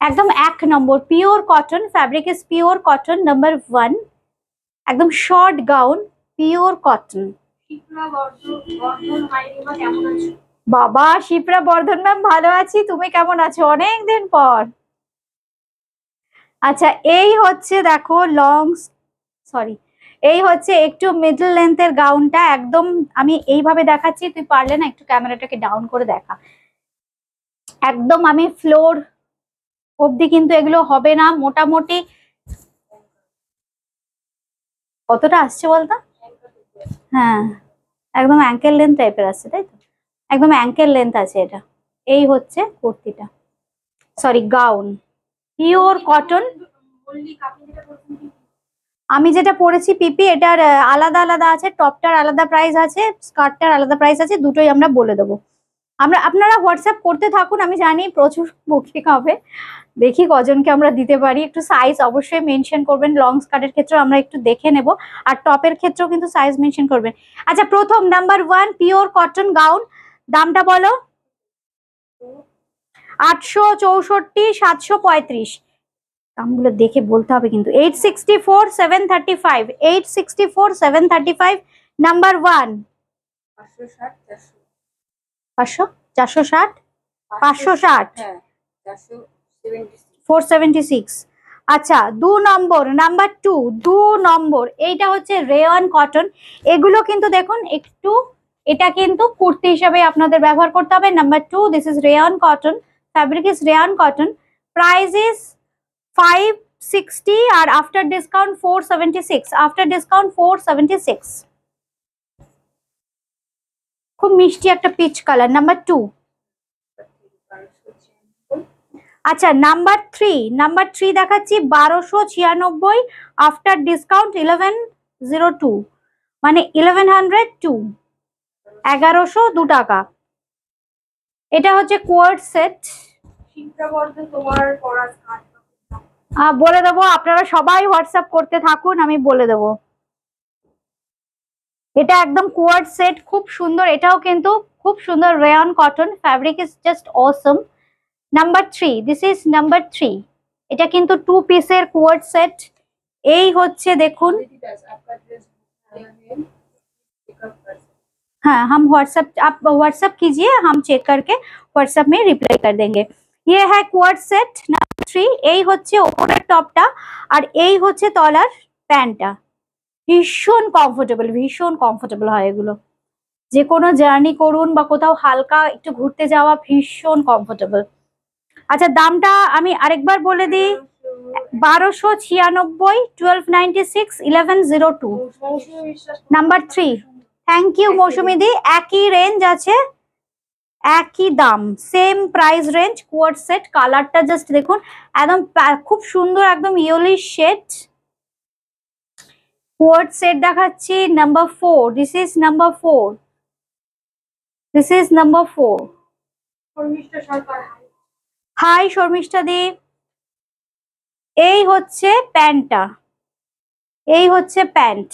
একদম 1 নম্বর pure cotton, fabric is pure cotton, number 1, একদম শর্ট গাউন, পিওর কটন। বাবা শিপ্রা বর্ধন ম্যাম ভালো আছি, তুমি কেমন আছো? অনেকদিন পর। আচ্ছা এই হচ্ছে দেখো লং, সরি এই হচ্ছে একটু মিডল লেন্থের গাউনটা, একদম আমি এইভাবে দেখাচ্ছি, তুই পারলে না একটু ক্যামেরাটাকে ডাউন করে দেখা, একদম আমি ফ্লোর অবধি কিন্তু এগুলো হবে না, মোটামুটি কতটা আসছে বলতো? হ্যাঁ একদম অ্যাঙ্কেল লেন্থ টাইপের আসছে, তাই তো? একদম অ্যাঙ্কেল লেন্থ আছে এটা। এই হচ্ছে কুর্তিটা, সরি গাউন, পিওর কটন। আমি যেটা পরেছি পিপি, এটার আলাদা আলাদা আছে, টপটার আলাদা প্রাইস আছে, স্কার্টটার আলাদা প্রাইস আছে, দুটোই আমরা বলে দেবো। আপনারা হোয়াটসঅ্যাপ করতে থাকুন, আমি জানি প্রচুর বুকিং হবে, দেখি কজনকে আমরা দিতে পারি। একটু সাইজ অবশ্যই মেনশন করবেন, লং স্কার্টের ক্ষেত্রেও আমরা একটু দেখে নেব, আর টপের ক্ষেত্রেও কিন্তু সাইজ মেনশন করবেন। আচ্ছা প্রথম নাম্বার 1 পিওর কটন গাউন, দামটা বলো। 864, 735, দামগুলো দেখে বলতে হবে কিন্তু। 864, 735, 864, 735, নাম্বার 1। 500, 460, 560, 476। আচ্ছা 2 নম্বর, নাম্বার 2, 2 নম্বর, এইটা হচ্ছে রেয়ন কটন। এগুলো কিন্তু দেখুন একটু, এটা কিন্তু কুর্তি হিসাবে আপনাদের ব্যবহার করতে হবে। Number 2, this is rayon cotton, fabric is rayon cotton, price is 560 আর আফটার ডিসকাউন্ট 476, আফটার ডিসকাউন্ট 476। খুব মিষ্টি একটা পিচ কালার, নাম্বার 2। আচ্ছা নাম্বার 3, নাম্বার 3 দেখাচ্ছি 1296, আফটার ডিসকাউন্ট 1102, মানে 1102, 1102 টাকা। এটা হচ্ছে কোয়ার্ড সেট। বলে দেবো, আপনারা সবাই হোয়াটসঅ্যাপ করতে থাকুন, আমি বলে দেবো। এটা একদম কোয়ার্ড সেট, খুব সুন্দর, এটাও কিন্তু খুব সুন্দর rayon cotton, fabric is just Assam. Number 3, this is number 3, এটা কিন্তু 2 পিসের কোয়ার্ড সেট। এই হচ্ছে দেখুন, हाँ हम व्हाट्सएप, आप व्हाट्सएप कीजिए, हम चेक करके व्हाट्सएप में रिप्लाई कर देंगे। ये है কোয়ার্ড সেট নাম্বার 3। এই হচ্ছে ওপরের টপটা, আর এই হচ্ছে তলার প্যান্টটা, ভীষণ কমফোর্টেবল হয় এগুলো, যে কোনো জার্নি করুন বা কোথাও হালকা একটু ঘুরতে যাওয়া, ভীষণ কমফোর্টেবল। আচ্ছা দামটা আমি আরেকবার বলে দিই, 1296, 1296, 1102, number 3। Thank you Mousumi di, একই রেঞ্জ আছে, একই দাম, same price range. Co-ord set, কালারটা জাস্ট দেখুন, একদম খুব সুন্দর, একদম ইয়েলিশ শেড। কোয়ার্ড সেট দেখাচ্ছি number 4, this is number 4, this is number 4। Hi Sharmistha di. এই হচ্ছে প্যান্টটা, এই হচ্ছে প্যান্ট,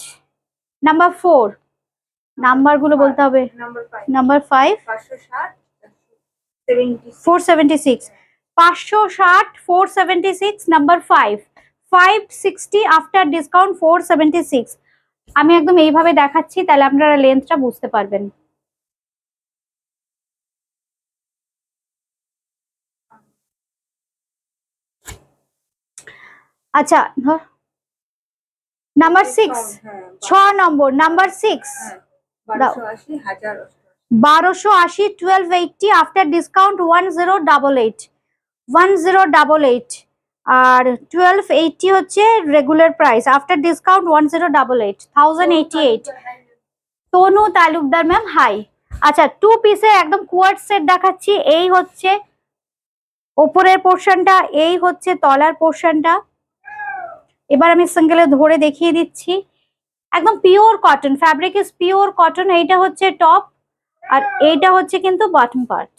নাম্বার 4, নাম্বার গুলো বলতে হবে। Number 5, 476, 560, 476, number 5, 560 after discount 476। আমি একদম এইভাবে দেখাচ্ছি, তাহলে আপনারা লেন্থটা বুঝতে পারবেন। আচ্ছা নাম্বার 6, 6 নম্বর, নাম্বার 6, 1280, 1280 আফটার ডিসকাউন্ট 1088, 1088, আর 1280 হচ্ছে রেগুলার প্রাইস, আফটার ডিসকাউন্ট 1088, 1088। তনু তালুকদার ম্যাম হাই। আচ্ছা 2 পিসের একদম কোয়ার্ড সেট দেখাচ্ছি। এই হচ্ছে ওপরের পোর্শনটা, এই হচ্ছে তলার পোর্শনটা। এবার আমি সিঙ্গেলে ধরে দেখিয়ে দিচ্ছি, একদম pure cotton, fabric is pure cotton. এইটা হচ্ছে টপ, আর এইটা হচ্ছে কিন্তু বটম পার্ট।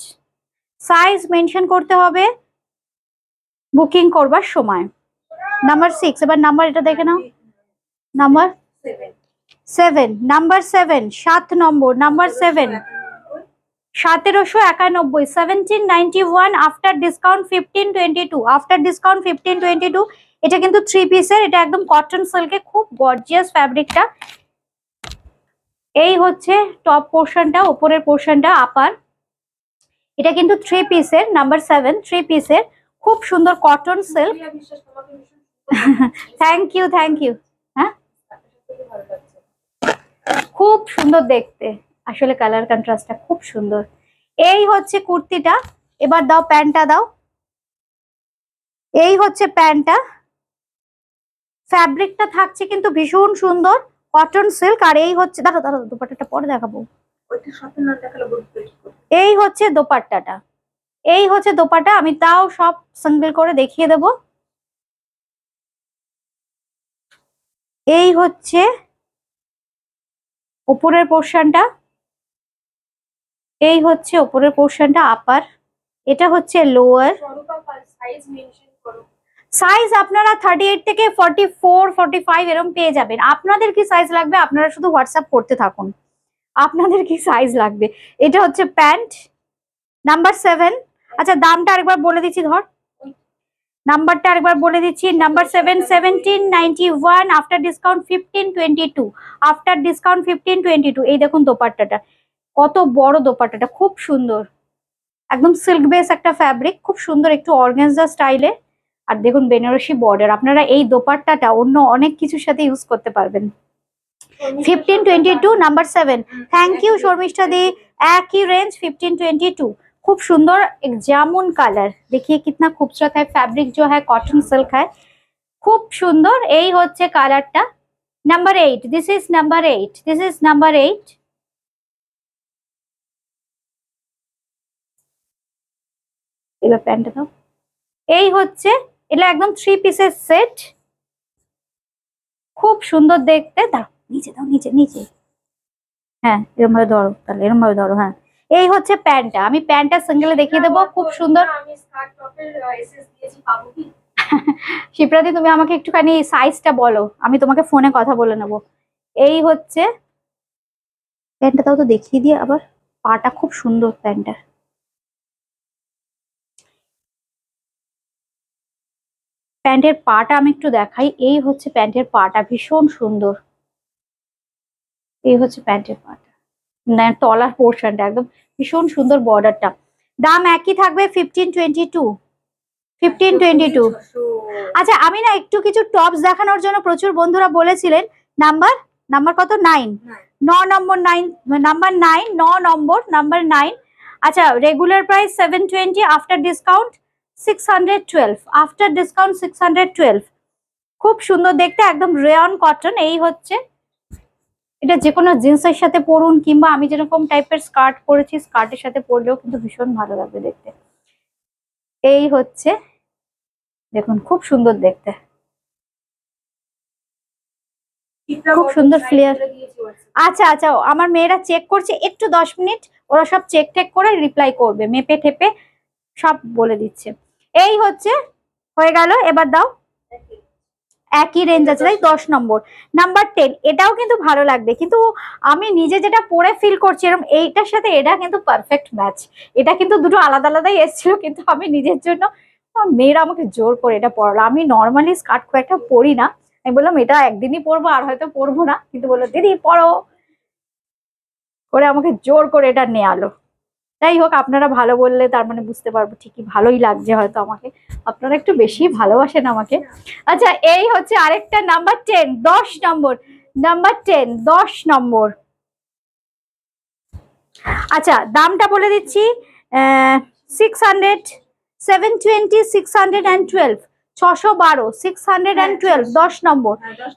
সাইজ মেনশন করতে হবে বুকিং করবার সময়। নাম্বার 6, এবার নাম্বার এটা দেখে নাও, নাম্বার 7, নাম্বার 7, 7 নম্বর, number 7, 1791, 1791 after discount 1522, after discount 1522। এটা কিন্তু 3 পিসের, এটা একদম কটন সিল্কে, খুব গর্জিয়াস ফ্যাব্রিকটা। এই হচ্ছে টপ পোর্শনটা, উপরের পোর্শনটা আপার। এটা কিন্তু 3 পিসের, নাম্বার 7, 3 পিসের, খুব সুন্দর cotton silk. Thank you, thank you. হ্যাঁ, খুব সুন্দর দেখতে, আসলে কালার কন্ট্রাস্টটা খুব সুন্দর। এই হচ্ছে কুর্তিটা। এবার দাও প্যান্টটা দাও। এই হচ্ছে প্যান্টটা, ফ্যাব্রিকটা থাকছে কিন্তু ভীষণ সুন্দর কটন সিল্ক। আর এই হচ্ছে, দাঁড়ো দাঁড়ো, দোপাট্টাটা পরে দেখাবো। এই হচ্ছে দোপাট্টাটা, এই হচ্ছে দোপাট্টা। আমি তাও সব সিঙ্গেল করে দেখিয়ে দেব। এই হচ্ছে উপরের পোর্শনটা, এই হচ্ছে উপরের পোর্শনটা আপার, এটা হচ্ছে লোয়ার। সাইজ আপনারা 38 থেকে 44, 45 এরকম পেয়ে যাবেন। আপনাদের কি সাইজ লাগবে আপনারা শুধু হোয়াটসঅ্যাপ করতে থাকুন, আপনাদের কি সাইজ লাগবে। এটা হচ্ছে প্যান্ট, নাম্বার 7। আচ্ছা দামটা আরেকবার বলে দিচ্ছি, ধর নাম্বারটা আরেকবার বলে দিচ্ছি, number 7, 1791 after discount 1522, after discount 1522। এই দেখুন দোপাট্টাটা, কত বড় দোপাট্টাটা, খুব সুন্দর, একদম সিল্ক বেস একটা ফ্যাব্রিক, খুব সুন্দর, একটু অর্গানজা স্টাইলে। আর দেখুন বেনারসি বর্ডার। আপনারা এই দোপাট্টাটা অন্য অনেক কিছুর সাথে ইউজ করতে পারবেন। 1522, নাম্বার 7। थैंक यू शर्मिष्ठा दी। একই রেঞ্জ 1522, खूब सुंदर एक जामुन कलर, देखिए कितना खूबसूरत है, फैब्रिक जो है कॉटन सिल्क है, खूब सुंदर। এই হচ্ছে কালারটা, number 8, this is number 8, this is number 8। এবার প্যান্টটা দাও। এই হচ্ছে, এটা একদম 3 পিসের সেট, খুব সুন্দর দেখতে। দাও নিচে দাও, নিচে নিচে, হ্যাঁ এরকম ভাবে ধরো, তাহলে এরকম ভাবে ধরো। হ্যাঁ, এই হচ্ছে প্যান্টটা, আমি প্যান্টটা সিঙ্গেলে দেখিয়ে দেবো, খুব সুন্দর। শিপ্রাদি তুমি আমাকে একটুখানি সাইজটা বলো, আমি তোমাকে ফোনে কথা বলে নেব। এই হচ্ছে প্যান্টটা, তাও তো দেখিয়ে দিয়ে আবার, পাটা খুব সুন্দর প্যান্টটা। প্যান্টের পাটা আমি একটু দেখাই, এই হচ্ছে প্যান্টের পাটা, ভীষণ সুন্দর। এই হচ্ছে প্যান্টের পাটা, না তলার পোর্শনটা একদম ভীষণ সুন্দর, বর্ডারটা। দাম একই থাকবে 1522, 1522। আচ্ছা আমি না একটু কিছু টপস দেখানোর জন্য প্রচুর বন্ধুরা বলেছিলেন। নাম্বার নাম্বার কত? 9, 9 নম্বর, 9 নাম্বার 9, 9 নম্বর, নাম্বার 9। আচ্ছা regular price 720, after discount 612, after discount 612। খুব সুন্দর দেখতে, একদম রেয়ন কটন। এই হচ্ছে, এটা যে কোনো জিন্সের সাথে পরুন, কিংবা আমি যেরকম টাইপের স্কার্ট পরেছি স্কার্টের সাথে পরলেও কিন্তু ভীষণ ভালো লাগবে দেখতে। এই হচ্ছে, দেখুন খুব সুন্দর দেখতে, খুব সুন্দর ফ্লেয়ার। আচ্ছা আচ্ছা, আমার মেয়েরা চেক করছে, একটু 10 মিনিট, ওরা সব চেক টেক করে রিপ্লাই করবে, মেপে ঠেপে সব বলে দিচ্ছে। এই হচ্ছে, হয়ে গেল, এবার দাও। একই রেঞ্জ আছে তাই, 10 নম্বর, নাম্বার 10। এটাও কিন্তু ভালো লাগবে, কিন্তু আমি নিজে যেটা পরে ফিল করছি এরকম, এইটার সাথে এটা কিন্তু পারফেক্ট ম্যাচ। এটা কিন্তু দুটো আলাদা আলাদাই এসেছিল, কিন্তু আমি নিজের জন্য, মেয়েরা আমাকে জোর করে এটা পরালো। আমি নর্মালি স্কার্ট খুব একটা পরি না, আমি বললাম এটা একদিনই পরবো, আর হয়তো পরবো না, কিন্তু বললো দিদি পরো, করে আমাকে জোর করে এটা নিয়ে আলো। যাই হোক, আপনারা ভালো বললে তার মানে বুঝতে পারবো ঠিকই ভালোই লাগছে হয়তো আমাকে, আপনারা একটু বেশি ভালোবাসেন আমাকে। আচ্ছা এই হচ্ছে আরেকটা, নাম্বার 10, 10 নম্বর, নাম্বার 10, 10 নম্বর। আচ্ছা দামটা বলে দিচ্ছি, 600, 720, 612, 612, 612, 10 নম্বর।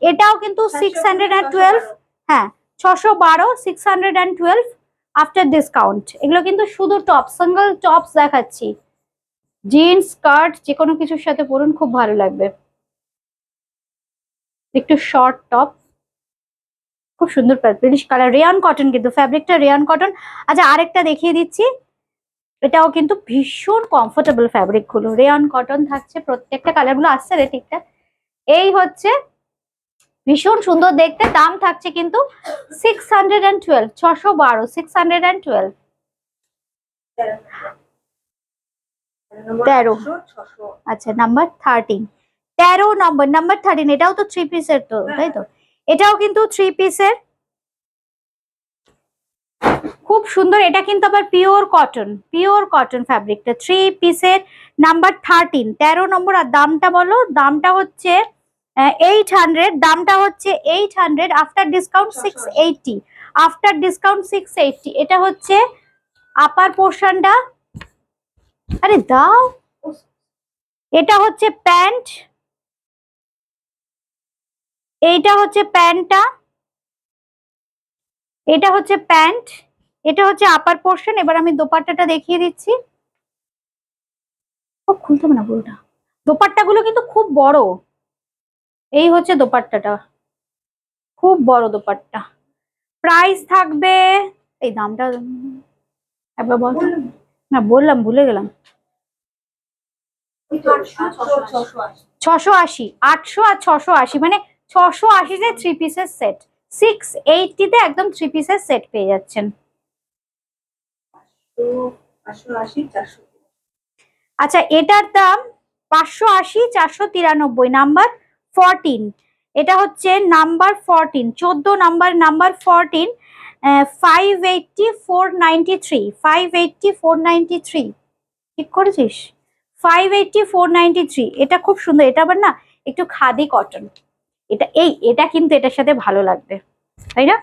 এটাও কিন্তু 612, হ্যাঁ 612, 612 আফটার ডিসকাউন্ট। এগুলো কিন্তু শুধু টপ, সিঙ্গেল টপস দেখাচ্ছি, জিন্স স্কার্ট যে কোনো কিছুর সাথে পরুন, খুব ভালো লাগবে। একটু শর্ট টপ, খুব সুন্দর পার্পলিশ কালার, রেয়ন কটন, কিন্তু ফ্যাব্রিকটা রেয়ন কটন। আচ্ছা আরেকটা দেখিয়ে দিচ্ছি, এটাও কিন্তু ভীষণ কমফোর্টেবল ফ্যাব্রিক গুলো, রেয়ন কটন থাকছে, প্রত্যেকটা কালার গুলো আসছে রে ঠিকঠাক। এই হচ্ছে, ভীষণ সুন্দর দেখতে, দাম থাকছে কিন্তু 612, 612, 612। 13। আচ্ছা নাম্বার 13, 13 নম্বর, নাম্বার 13। এটাও তো 3 পিসের তো, তাই তো? এটাও কিন্তু 3 পিসের, খুব সুন্দর। এটা কিন্তু আবার পিওর কটন ফ্যাব্রিকটা, 3 পিসের, নাম্বার 13, 13 নম্বর। আর দামটা বলো, দামটা হচ্ছে 800, দামটা হচ্ছে 800, আফটার ডিসকাউন্ট 680, আফটার ডিসকাউন্ট 680। এটা হচ্ছে আপার পোর্শনটা, আরে দাও। এটা হচ্ছে প্যান্ট, এইটা হচ্ছে প্যান্টটা, এটা হচ্ছে প্যান্ট, এটা হচ্ছে আপার পোর্শন। এবার আমি দোপাট্টাটা দেখিয়ে দিচ্ছি। ও খুলতে হবে না পুরোটা, দোপাট্টা গুলো কিন্তু খুব বড়। এই হচ্ছে দোপাট্টাটা, খুব বড় দোপাট্টা। প্রাইস থাকবে, এই দামটা একবার বল। না বললাম, ভুলে গেলাম। 680, 800 আর 680, মানে 680-তে 3 পিসের সেট, 680-তে একদম 3 পিসের সেট পেয়ে যাচ্ছেন। আচ্ছা এটার দাম 580, 493, নাম্বার 14। এটা হচ্ছে নাম্বার 14, 14 নাম্বার, নাম্বার 14, 580, 493, 580, 493, ঠিক করেছিস? 580, 493। এটা খুব সুন্দর। এটা আবার না একটু খাদি কটন, এটা কিন্তু এটার সাথে ভালো লাগবে, তাই না?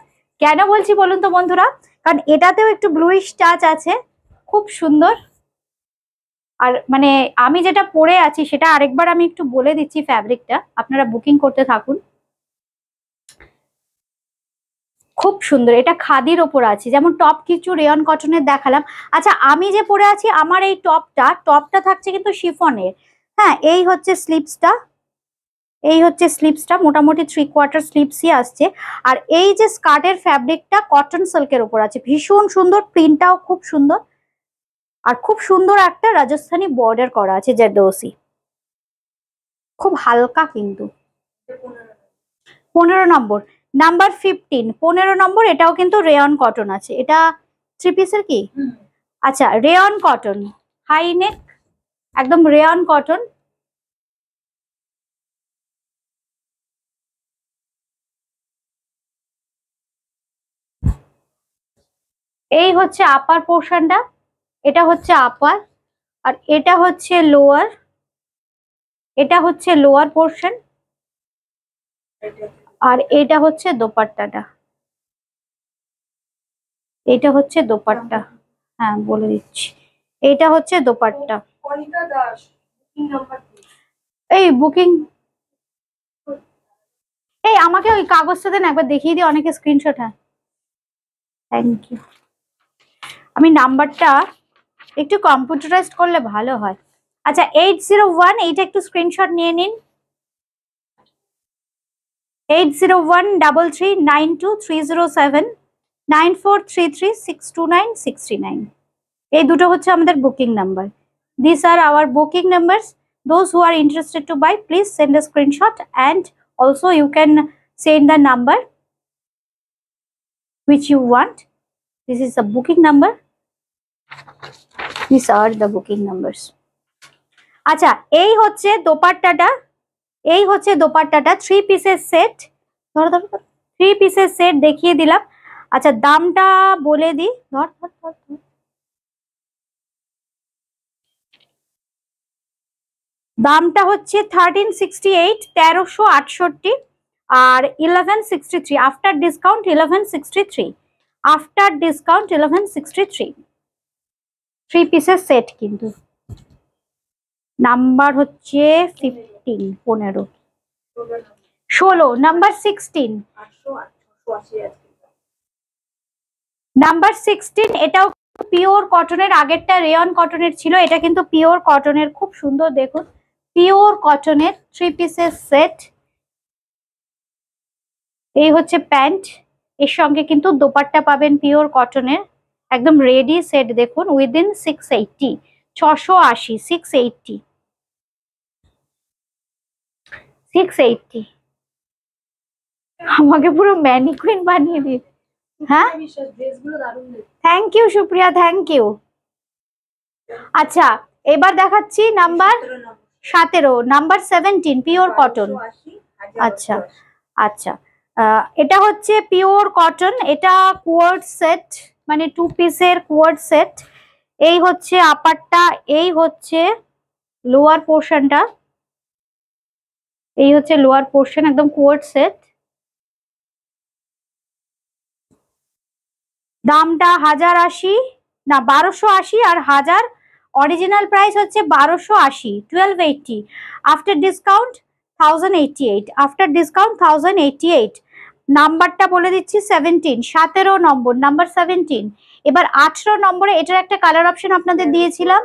কেন বলছি বলুন তো বন্ধুরা, কারণ এটাতেও একটু ব্লুইশ টাচ আছে, খুব সুন্দর। আর মানে আমি যেটা পরে আছি সেটা আরেকবার আমি একটু বলে দিচ্ছি, ফ্যাব্রিকটা আপনারা বুকিং করতে থাকুন। খুব সুন্দর, এটা খাদির ওপর আছে, যেমন টপ কিছু রেয়ন কটনের দেখালাম। আচ্ছা আমি যে পরে আছি, আমার এই টপটা থাকছে কিন্তু শিফনের। হ্যাঁ এই হচ্ছে স্লিপসটা, এই হচ্ছে স্লিপসটা, মোটামুটি 3/4 স্লিপসই আসছে। আর এই যে স্কার্টের ফ্যাব্রিকটা কটন সিল্কের ওপর আছে, ভীষণ সুন্দর, প্রিন্টটাও খুব সুন্দর। আর খুব সুন্দর একটা রাজস্থানী বর্ডার করা আছে জারদোসি, খুব হালকা কিন্তু। 15 নম্বর, নাম্বার 15, 15 নম্বর। এটাও কিন্তু রেয়ন কটন আছে, এটা 3 পিসের কি? আচ্ছা রেয়ন কটন, হাই নেক, একদম রেয়ন কটন। এই হচ্ছে আপার পোর্শনটা, এটা হচ্ছে আপার, আর এটা হচ্ছে লোয়ার, এটা হচ্ছে লোয়ার পোর্শন, আর এটা হচ্ছে দোপাট্টাটা, এটা হচ্ছে দোপাট্টা। হ্যাঁ বলে দিচ্ছি, এটা হচ্ছে দোপাট্টা। এই বুকিং, এই আমাকে ওই কাগজটা দেন একবার দেখিয়ে দিই, অনেকে স্ক্রিনশট। হ্যাঁ থ্যাংক ইউ। আমি নাম্বারটা একটু কম্পিউটারাইজড করলে ভালো হয়। আচ্ছা 801, এইটা একটু স্ক্রিনশট নিয়ে নিন। 8013392307, 9433629629। এই দুটো হচ্ছে আমাদের booking number. These are our booking numbers. Those who are interested to buy, please send a screenshot, and also you can send the number which you want. This is the booking number. These are the booking numbers. আচ্ছা এই হচ্ছে দোপাট্টাটা, এই হচ্ছে দোপাট্টাটা, 3 পিসের set. ধরো ধরো, 3 পিসের সেট দেখিয়ে দিলাম। আচ্ছা দামটা বলে দিই, ধর ধর ধর, দামটা হচ্ছে 1368, 1368, আর 1163 আফটার ডিসকাউন্ট, 1163 আফটার ডিসকাউন্ট, 1163। 3 পিসের সেট কিন্তু। নাম্বার হচ্ছে 15, 15, 16, নাম্বার 16, নাম্বার 16। এটাও পিওর কটনের, আগেরটা রেয়ন কটনের ছিল, এটা কিন্তু পিওর কটনের, খুব সুন্দর দেখুন, পিওর কটনের 3 পিসের সেট। এই হচ্ছে প্যান্ট, এর সঙ্গে কিন্তু দোপাট্টা পাবেন পিওর কটনের, একদম রেডি সেট। দেখুন উইদিন 680, 680, 680, 680। আমাকে পুরো ম্যানিকুইন বানিয়ে দিন। হ্যাঁ thank you Supriya, thank you. আচ্ছা এবার দেখাচ্ছি নাম্বার 17, নাম্বার 17 পিওর কটন। আচ্ছা আচ্ছা এটা হচ্ছে পিওর কটন, এটা কোয়ার্ড সেট, মানে 2 পিসের কোয়ার্ড সেট। এই হচ্ছে আপারটা, এই হচ্ছে লোয়ার পোর্শনটা, এই হচ্ছে লোয়ার পোর্শন, একদম কোয়ার্ড সেট। দামটা 1080, না 1280 আর 1000। অরিজিনাল প্রাইস হচ্ছে 1280, 1280 আফটার ডিসকাউন্ট 1088, আফটার ডিসকাউন্ট 1088। নাম্বারটা বলে দিচ্ছি 17, 17 নম্বর, নাম্বার 17। এবার 18 নম্বরে এটার একটা কালার অপশন আপনাদের দিয়েছিলাম।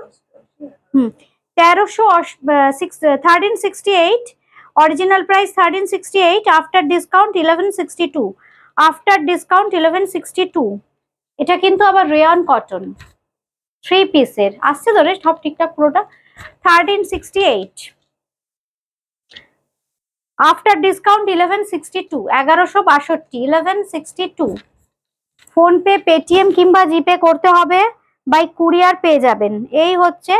1368, original price 1368, after discount 1162, after discount 1162। এটা কিন্তু আবার রেয়ন কটন, 3 পিসের আসছে তো রে, সব ঠিকঠাক পুরোটা। 1368 after discount 1162, 1162, 1162। Phone pay, Paytm কিংবা জিপে করতে হবে, বাই কুরিয়ার পেয়ে যাবেন। এই হচ্ছে,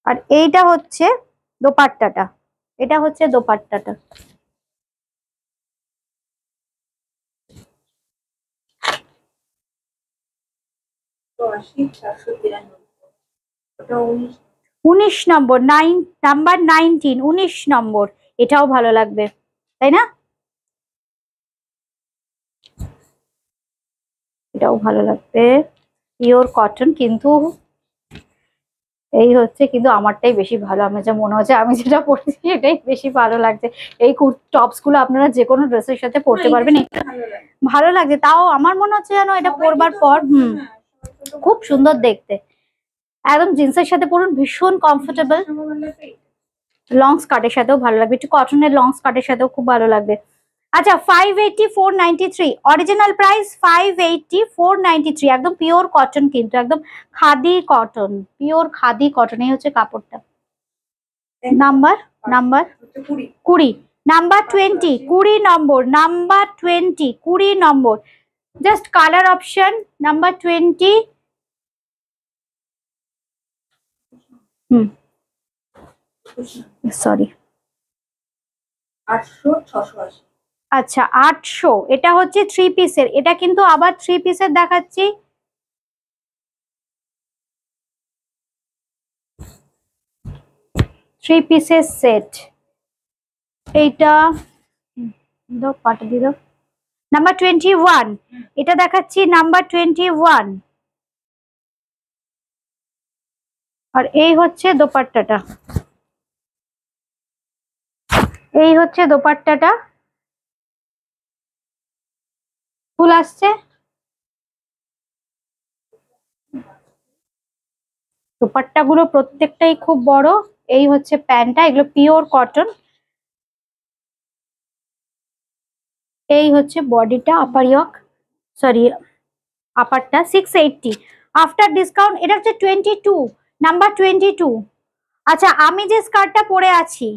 আর এইটা হচ্ছে দোপাট্টাটা, এটা হচ্ছে দোপাট্টাটা। তো 19 নম্বর, নাম্বার 19, 19 নম্বর। এটাও ভালো লাগবে তাই না, এটাও ভালো লাগবে, পিওর কটন। কিন্তু এই হচ্ছে, কিন্তু আমারটাই বেশি ভালো, আমার যা মনে হচ্ছে আমি যেটা পরেছি এটাই বেশি ভালো লাগছে। এই টপস গুলো আপনারা যে কোনো ড্রেসের সাথে পরতে পারবেন, ভালো লাগছে। তাও আমার মনে হচ্ছে যেন এটা পরবার পর খুব সুন্দর দেখতে, একদম জিন্সের সাথে পরুন, ভীষণ কমফোর্টেবল। লং স্কার্টের সাথেও ভালো লাগবে, একটু কটনের লং স্কার্টের সাথেও খুব ভালো লাগবে। আচ্ছা 580, 493, অরিজিনাল প্রাইস 580, 493, একদম পিওর কটন, কিন্তু একদম khadi cotton, pure khadi cotton. এই হচ্ছে কাপড়টা। নাম্বার 20, নাম্বার 20, 20 নম্বর, নাম্বার 20, 20 নম্বর। Just colour option number 20। Sorry 800, 680। আচ্ছা 800, এটা হচ্ছে 3 পিসের, এটা কিন্তু আবার 3 পিসের দেখাচ্ছি। থ্রি পিসের সেট, এইটা পাঠিয়ে দিল। নাম্বার 21, এটা দেখাচ্ছি নাম্বার 21। আর এই হচ্ছে দোপাট্টাটা, এই হচ্ছে দোপাট্টাটা, ফুল আসছে। দোপাট্টা গুলো প্রত্যেকটাই খুব বড়। এই হচ্ছে প্যান্টটা, এগুলো পিওর কটন। এই হচ্ছে বডিটা, আপার ইয়ক, সরি আপারটা 680, আফটার ডিসকাউন্ট এটা হচ্ছে 22, নাম্বার 22। আচ্ছা আমি যে স্কার্টটা পরে আছি,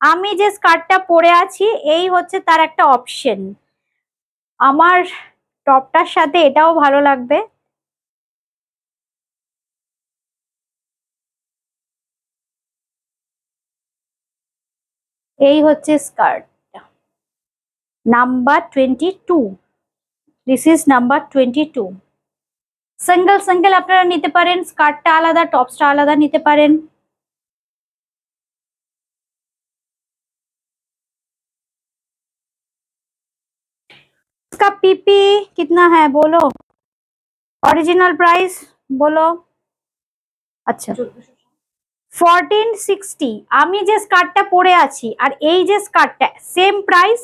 আমি যে স্কার্টটা পরে আছি এই হচ্ছে তার একটা অপশন। আমার টপটার সাথে এটাও ভালো লাগবে। এই হচ্ছে skirt number 22, this is number 22। Single single আপনারা নিতে পারেন, স্কার্টটা আলাদা টপসটা আলাদা নিতে পারেন। इसका पीपी कितना है बोलो, ओरिजिनल प्राइस बोलो। আচ্ছা 1460, আমি যে স্কার্টটা পরে আছি আর এই যে স্কার্টটা same price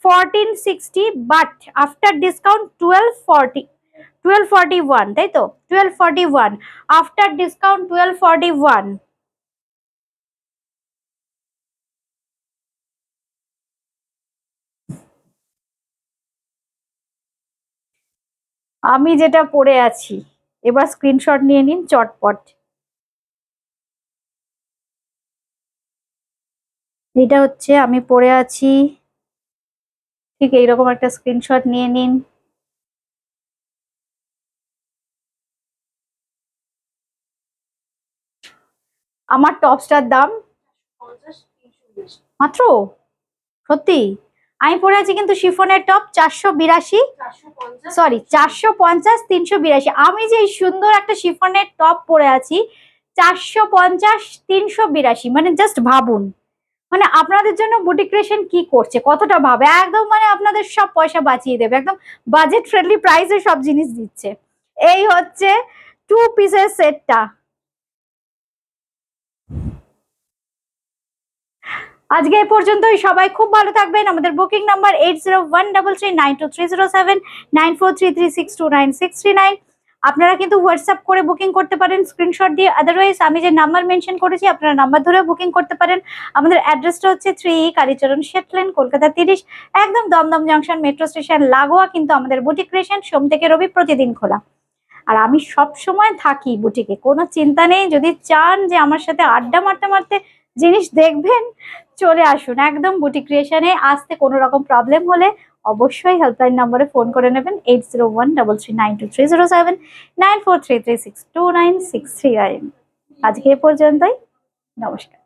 1460, but after discount 1240, 1241, তাই তো 1241, আফটার ডিসকাউন্ট 1241। আমি যেটা পরে আছি, এবার স্ক্রিনশট নিয়ে নিন চটপট। এটা হচ্ছে আমি পরে আছি, ঠিক এইরকম একটা স্ক্রিনশট নিয়ে নিন। আমার টপসটার দাম মাত্র, সত্যি আমি পরে আছি কিন্তু শিফনের টপ 482, সরি 450 382। আমি যে সুন্দর একটা শিফনের টপ পরে আছি 450 382, মানে জাস্ট ভাবুন, মানে আপনাদের জন্য বুটিক ক্রিয়েশন কি করছে, কতটা ভাবে, একদম মানে আপনাদের সব পয়সা বাঁচিয়ে দেবে, একদম বাজেট ফ্রেন্ডলি প্রাইসে সব জিনিস দিচ্ছে। এই হচ্ছে 2 পিসের সেটটা। আজকে এ পর্যন্তই, সবাই খুব ভালো থাকবেন। আমাদের বুকিং নাম্বার 8013392307, 9433629639। আপনারা কিন্তু হোয়াটসঅ্যাপ করে বুকিং করতে পারেন স্ক্রিনশট দিয়ে, আদারওয়াইজ আমি যে নাম্বার মেনশন করেছি আপনারা নাম্বার ধরেও বুকিং করতে পারেন। আমাদের অ্যাড্রেসটা হচ্ছে 3 কালীচরণ শেটলেন, কলকাতা 30, একদম দমদম জংশন মেট্রো স্টেশন লাগোয়া কিন্তু আমাদের বুটিক ক্রিয়েশন সোম থেকে রবি প্রতিদিন খোলা। আর আমি সব সময় থাকি বুটিকে, কোনো চিন্তা নেই। যদি চান যে আমার সাথে আড্ডা মারতে মারতে জিনিস দেখবেন, চলে আসুন একদম বুটিক ক্রিয়েশনে। আসতে কোনো রকম প্রবলেম হলে অবশ্যই হেল্পলাইন নম্বরে ফোন করে নেবেন 8013392307, 9433629639। আজকে এ পর্যন্তই, নমস্কার।